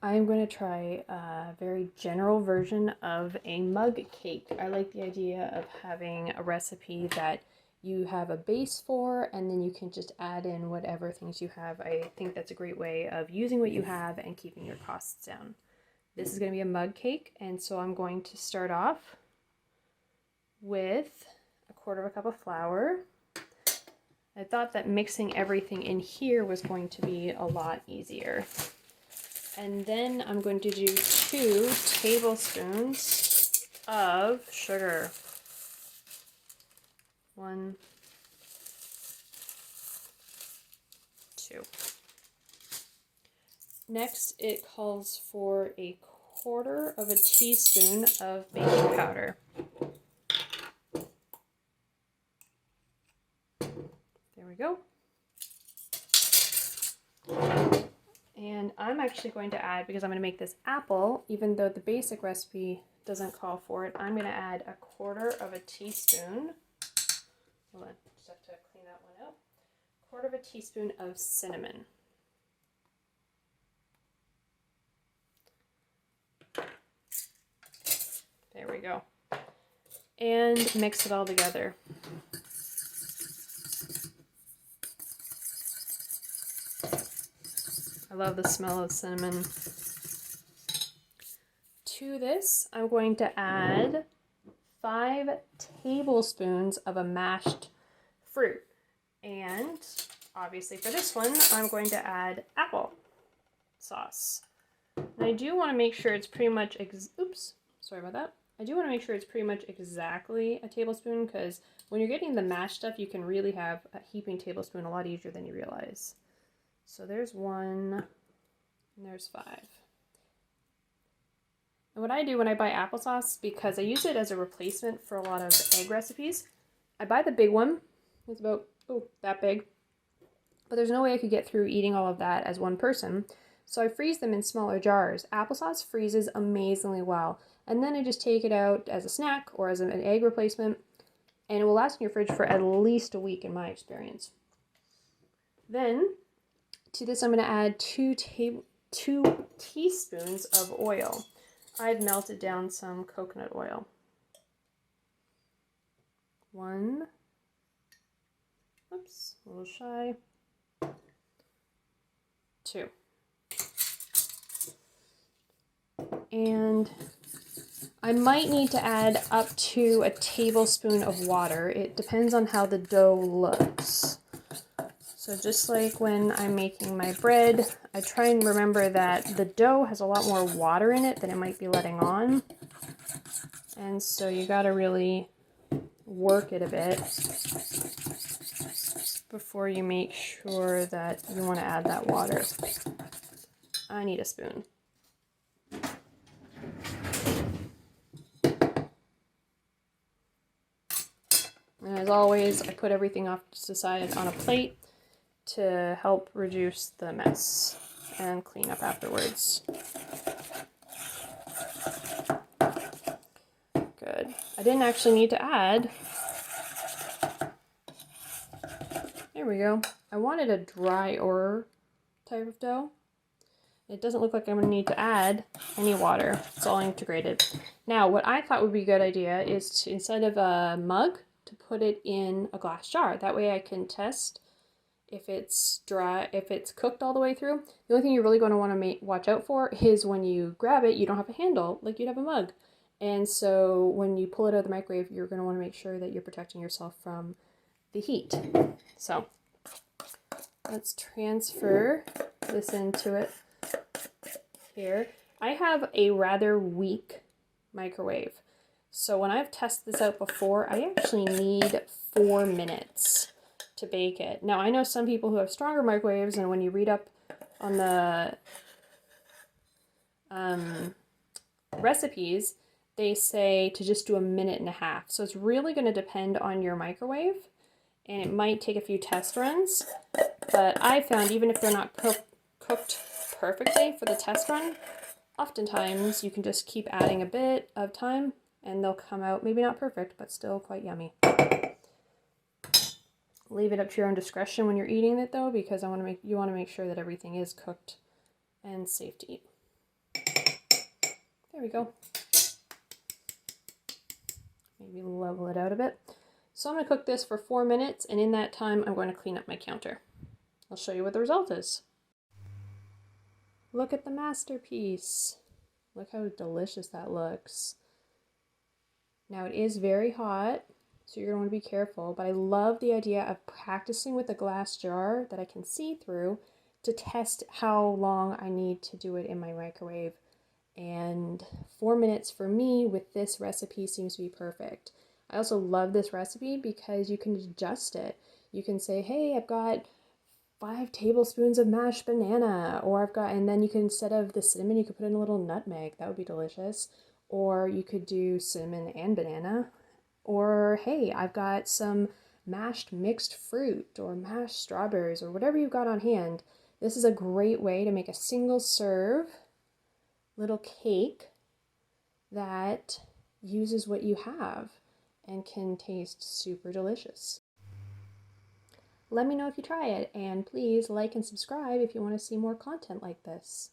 I'm going to try a very general version of a mug cake. I like the idea of having a recipe that you have a base for, and then you can just add in whatever things you have. I think that's a great way of using what you have and keeping your costs down. This is going to be a mug cake, and so I'm going to start off with 1/4 cup of flour. I thought that mixing everything in here was going to be a lot easier. And then I'm going to do 2 tablespoons of sugar. 1, 2. Next, it calls for 1/4 teaspoon of baking powder. There we go. And I'm actually going to add, because I'm going to make this apple, even though the basic recipe doesn't call for it, I'm going to add 1/4 teaspoon. Hold on, just have to clean that one out. 1/4 teaspoon of cinnamon. There we go. And mix it all together. I love the smell of cinnamon. To this, I'm going to add 5 tablespoons of a mashed fruit. And obviously for this one, I'm going to add apple sauce. And I do want to make sure it's pretty much, oops, sorry about that. I do want to make sure it's pretty much exactly a tablespoon, because when you're getting the mashed stuff, you can really have a heaping tablespoon a lot easier than you realize. So there's 1, and there's 5. And what I do when I buy applesauce, because I use it as a replacement for a lot of egg recipes, I buy the big one. It's about, that big. But there's no way I could get through eating all of that as one person. So I freeze them in smaller jars. Applesauce freezes amazingly well. And then I just take it out as a snack or as an egg replacement. And it will last in your fridge for at least a week in my experience. Then, to this I'm going to add 2 teaspoons of oil. I've melted down some coconut oil. 1, oops, a little shy. 2. And I might need to add up to a tablespoon of water. It depends on how the dough looks. So just like when I'm making my bread, I try and remember that the dough has a lot more water in it than it might be letting on. And so you gotta really work it a bit before you make sure that you want to add that water. I need a spoon. And as always, I put everything off to the side on a plate to help reduce the mess and clean up afterwards. Good. I didn't actually need to add. There we go. I wanted a drier type of dough. It doesn't look like I'm going to need to add any water. It's all integrated. Now, what I thought would be a good idea is to, instead of a mug, to put it in a glass jar. That way I can test if it's dry, if it's cooked all the way through. The only thing you're really going to want to watch out for is when you grab it, you don't have a handle like you'd have a mug. And so when you pull it out of the microwave, you're going to want to make sure that you're protecting yourself from the heat. So let's transfer this into it here. I have a rather weak microwave. So when I've tested this out before, I actually need 4 minutes to bake it. Now I know some people who have stronger microwaves, and when you read up on the recipes, they say to just do 1.5 minutes. So it's really going to depend on your microwave, and it might take a few test runs. But I found even if they're not cooked perfectly for the test run, oftentimes you can just keep adding a bit of time and they'll come out maybe not perfect, but still quite yummy. Leave it up to your own discretion when you're eating it though, because you want to make sure that everything is cooked and safe to eat. There we go. Maybe level it out a bit. So I'm going to cook this for 4 minutes, and in that time I'm going to clean up my counter. I'll show you what the result is. Look at the masterpiece. Look how delicious that looks. Now it is very hot, so you're going to want to be careful, but I love the idea of practicing with a glass jar that I can see through to test how long I need to do it in my microwave. And 4 minutes for me with this recipe seems to be perfect. I also love this recipe because you can adjust it. You can say, hey, I've got 5 tablespoons of mashed banana, or I've got, and then you can, instead of the cinnamon, you could put in a little nutmeg. That would be delicious. Or you could do cinnamon and banana. Or, hey, I've got some mashed mixed fruit or mashed strawberries or whatever you've got on hand. This is a great way to make a single serve little cake that uses what you have and can taste super delicious. Let me know if you try it, and please like and subscribe if you want to see more content like this.